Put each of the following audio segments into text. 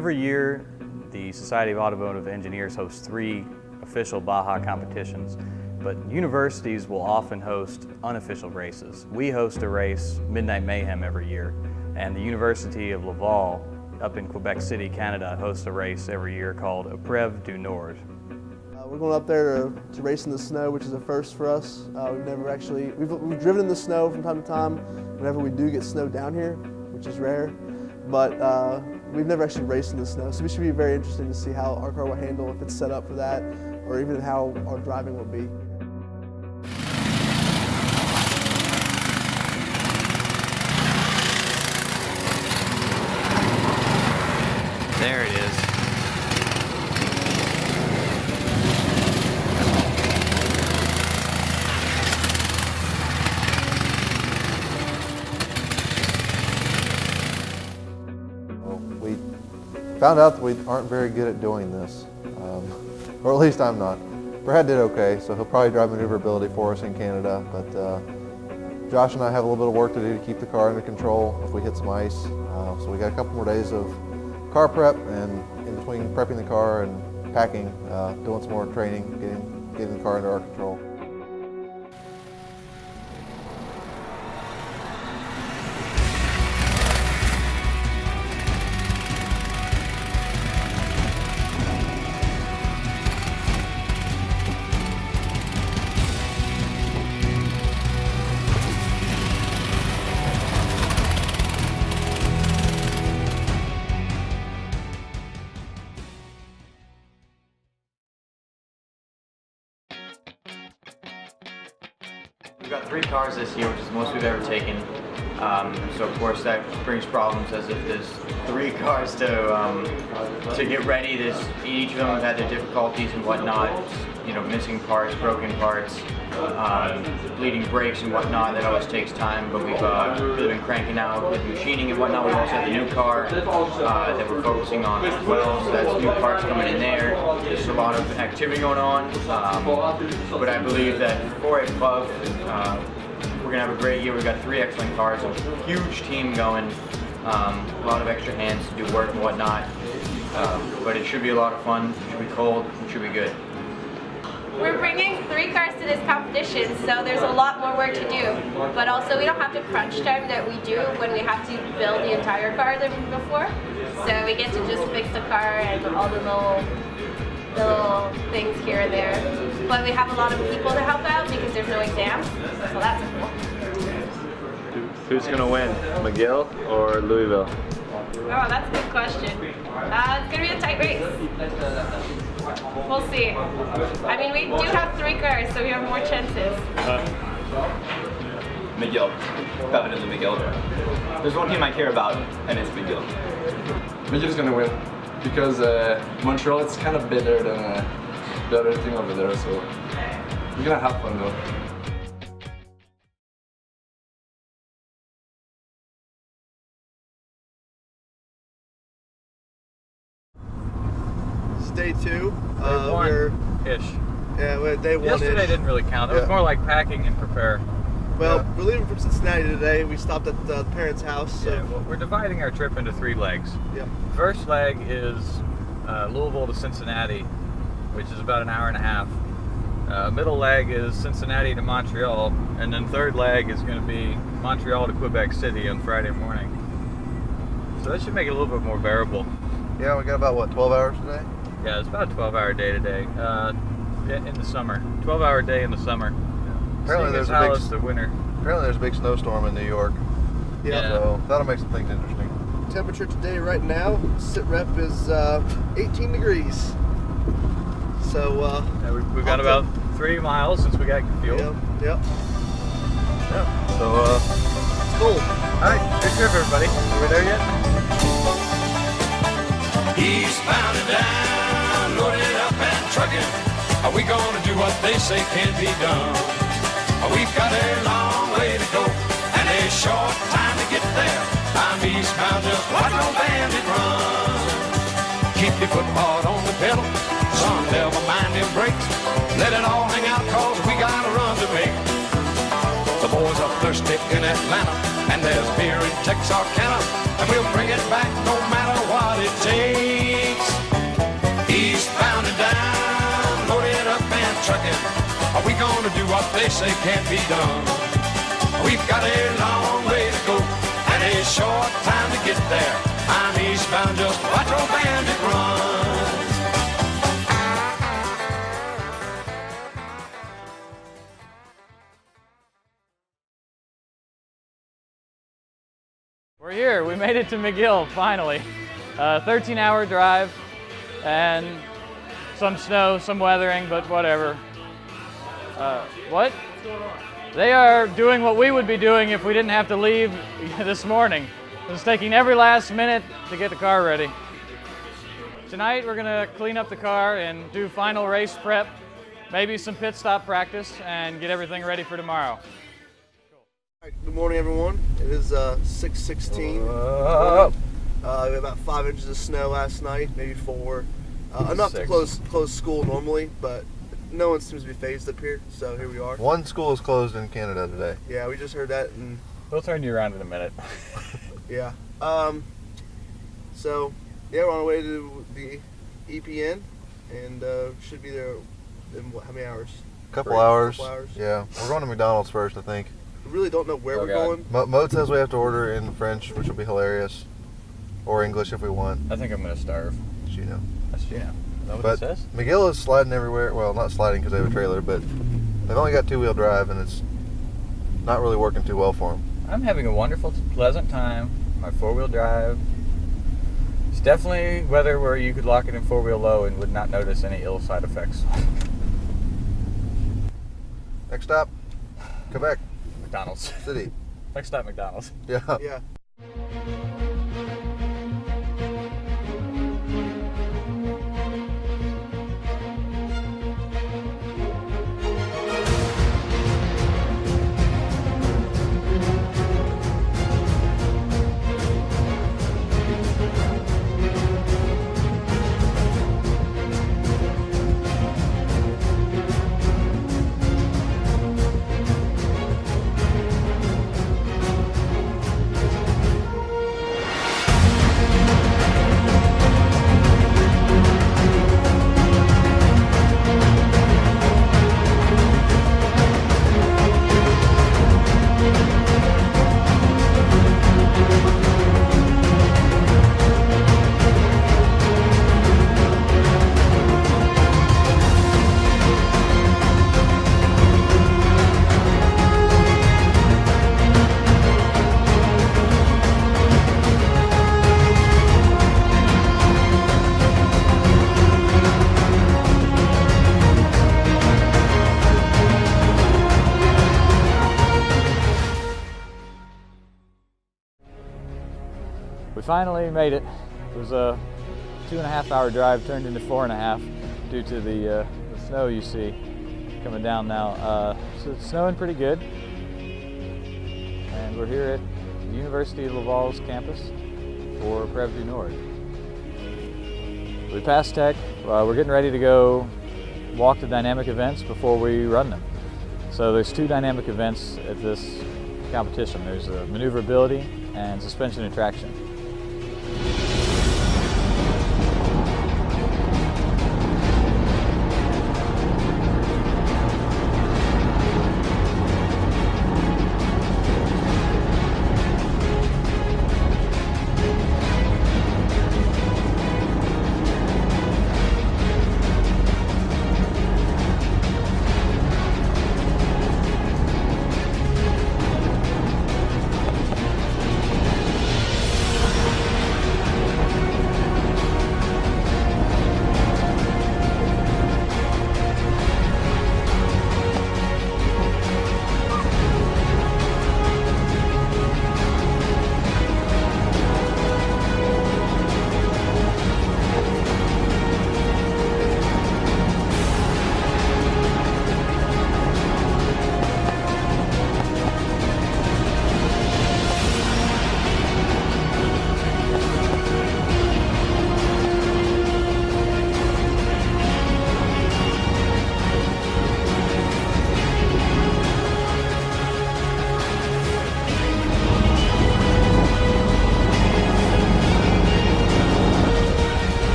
Every year, the Society of Automotive Engineers hosts 3 official Baja competitions, but universities will often host unofficial races. We host a race, Midnight Mayhem, every year, and the Universite of Laval up in Quebec City, Canada, hosts a race every year called Epreuve du Nord. We're going up there to race in the snow, which is a first for us. We've driven in the snow from time to time whenever we do get snow down here, which is rare, but we've never actually raced in the snow, so it should be very interesting to see how our car will handle if it's set up for that, or even how our driving will be. There it is. We found out that we aren't very good at doing this, or at least I'm not. Brad did okay, so he'll probably drive maneuverability for us in Canada, but Josh and I have a little bit of work to do to keep the car under control if we hit some ice. So we got a couple more days of car prep, and in between prepping the car and packing, doing some more training, getting the car under our control. We've got 3 cars this year, which is the most we've ever taken. So of course that brings problems, as if there's 3 cars to get ready. Each of them have had their difficulties and whatnot. You know, missing parts, broken parts, bleeding brakes and whatnot. That always takes time, but we've really been cranking out with machining and whatnot. We've also had the new car that we're focusing on as well. So that's new parts coming in there. There's a lot of activity going on, but I believe that for Epreuve, we're going to have a great year. We've got 3 excellent cars, a huge team going, a lot of extra hands to do work and whatnot. But it should be a lot of fun. It should be cold. It should be good. We're bringing 3 cars to this competition, so there's a lot more work to do. But also we don't have the crunch time that we do when we have to build the entire car than before. So we get to just fix the car and all the little things here and there. But we have a lot of people to help out because there's no exams, so that's cool. Who's going to win, McGill or Louisville? Oh, that's a good question. It's going to be a tight race. We'll see. I mean, we do have 3 cars, so we have more chances. McGill. Definitely McGill. There's one team I care about, and it's McGill. McGill's going to win because Montreal is kind of better than the other team over there, so we're going to have fun though. Day 2. Day 1-ish. Yeah, we're at day 1-ish. Yesterday didn't really count. It was more like packing and prepare. Well, we're leaving from Cincinnati today. We stopped at the parents' house. So. Yeah, well, we're dividing our trip into 3 legs. Yep. First leg is Louisville to Cincinnati, which is about an hour and a half. Middle leg is Cincinnati to Montreal, and then third leg is going to be Montreal to Quebec City on Friday morning. So that should make it a little bit more bearable. Yeah, we got about, what, 12 hours today? Yeah, it's about a 12-hour day today, in the summer. 12-hour day in the summer. Apparently there's a big snowstorm in New York. Yeah. So that'll make some things interesting. Temperature today right now, sit rep is 18 degrees. So yeah, we've got about 3 miles since we got fuel. Yep. Yeah. So it's cool. All right, good trip, everybody. Are we there yet? Eastbound and down, loaded up and trucking. Are we gonna do what they say can't be done? We've got a long way to go and a short time to get there. I'm eastbound, just watch no bandit run. Keep your foot hard on the pedal, son, never mind them brakes. Let it all hang out, cause we got a run to make. The boys are thirsty in Atlanta, and there's beer in Texarkana, and we'll bring it back no matter what it takes. trucking. Are we gonna do what they say can't be done? We've got a long way to go and a short time to get there. I'm eastbound, just watch old bandit run. We're here. We made it to McGill finally. 13-hour drive and some snow, some weathering, but whatever. What? They are doing what we would be doing if we didn't have to leave this morning. It's taking every last minute to get the car ready. Tonight we're gonna clean up the car and do final race prep, maybe some pit stop practice, and get everything ready for tomorrow. Good morning, everyone. It is 6:16. We had about 5 inches of snow last night, maybe 4. Enough to close school normally, but no one seems to be phased up here, so here we are. One school is closed in Canada today. Yeah, we just heard that. And We'll turn you around in a minute. yeah. So, yeah, we're on our way to the EPN, and should be there in how many hours? Couple hours. Couple hours. Yeah, we're going to McDonald's first, I think. We really don't know where we're going. Mode says we have to order in French, which will be hilarious, or English if we want. I think I'm gonna starve. You know. That's Is that what but it says? McGill is sliding everywhere. Well, not sliding because they have a trailer, but they've only got 2-wheel drive, and it's not really working too well for them. I'm having a wonderful, pleasant time. My 4-wheel drive. It's definitely weather where you could lock it in 4-wheel low and would not notice any ill side effects. Next stop, Quebec. McDonald's. City. Next stop, McDonald's. Yeah. Yeah. We finally made it. It was a 2.5-hour drive turned into 4.5 due to the snow you see coming down now. So it's snowing pretty good. And we're here at the University of Laval's campus for Epreuve du Nord. We passed tech. We're getting ready to go walk the dynamic events before we run them. So there's 2 dynamic events at this competition. There's maneuverability and suspension and traction.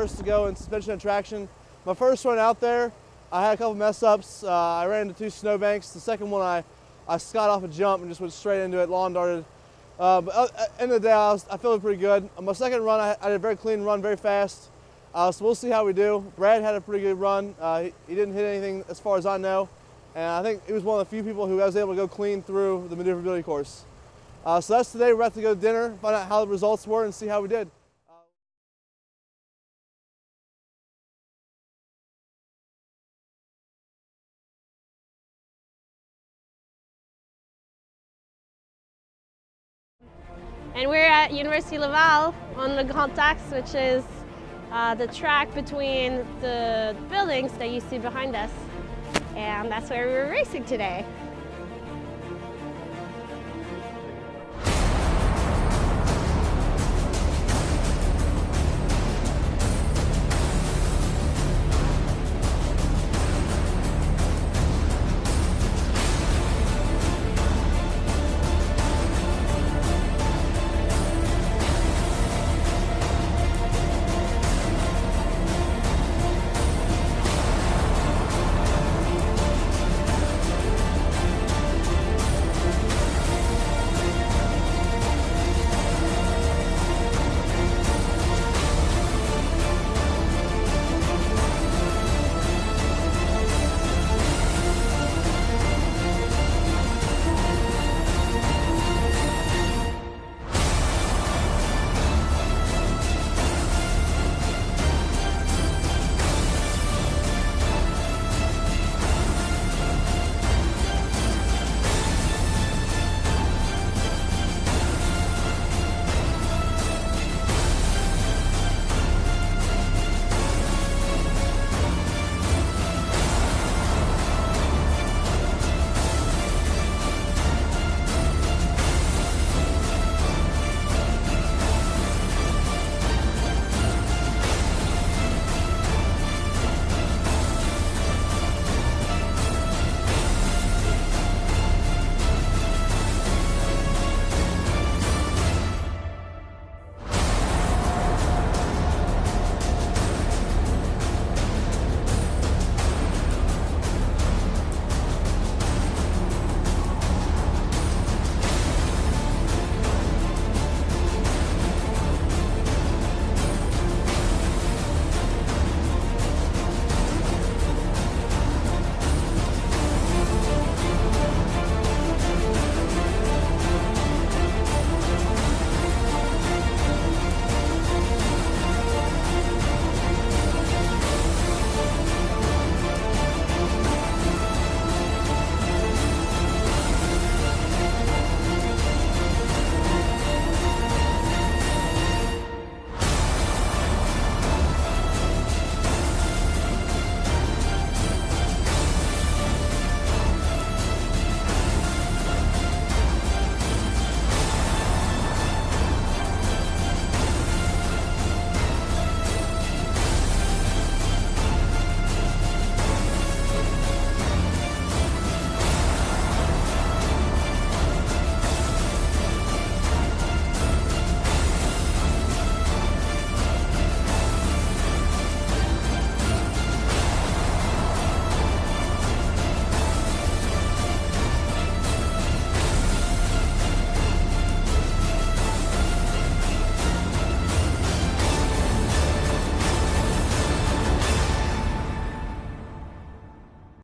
first to go in suspension and traction. My first run out there, I had a couple mess ups. I ran into 2 snowbanks. The second one, I skot off a jump and just went straight into it, lawn darted. But at the end of the day, I felt pretty good. On my second run, I did a very clean run, very fast. So we'll see how we do. Brad had a pretty good run. He didn't hit anything as far as I know. And I think he was one of the few people who was able to go clean through the maneuverability course. So that's today. We're about to go to dinner, find out how the results were, and see how we did. And we're at Universite Laval on the Grand Axe, which is the track between the buildings that you see behind us. And that's where we're racing today.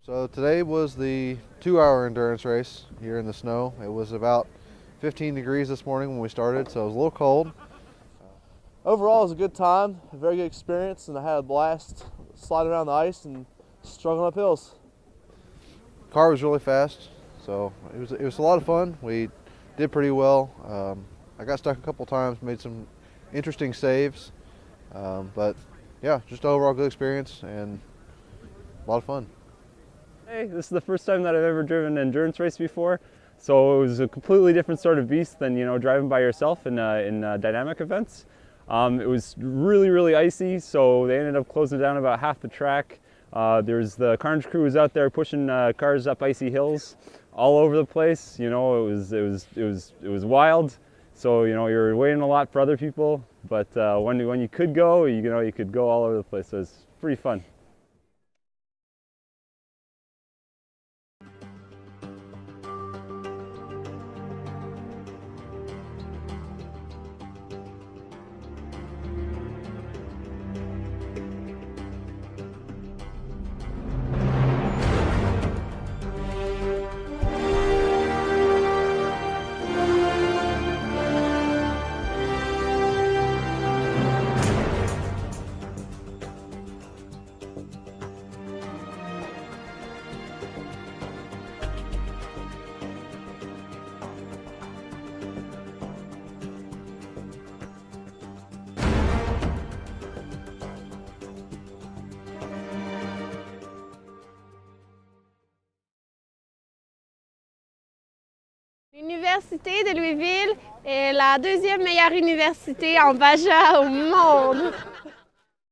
So today was the 2-hour endurance race here in the snow. It was about 15 degrees this morning when we started, so it was a little cold. Overall, it was a good time, a very good experience, and I had a blast sliding around the ice and struggling up hills. Car was really fast, so it was a lot of fun. We did pretty well. I got stuck a couple times, made some interesting saves, but yeah, just overall good experience and a lot of fun. Hey, this is the first time that I've ever driven an endurance race before, so it was a completely different sort of beast than driving by yourself in dynamic events. It was really icy, so they ended up closing down about half the track. There's the carnage crew was out there pushing cars up icy hills all over the place. It was wild. So you're waiting a lot for other people, but when you could go, you could go all over the place. So it's pretty fun. L'Université de Louisville est la deuxième meilleure université en Baja au monde.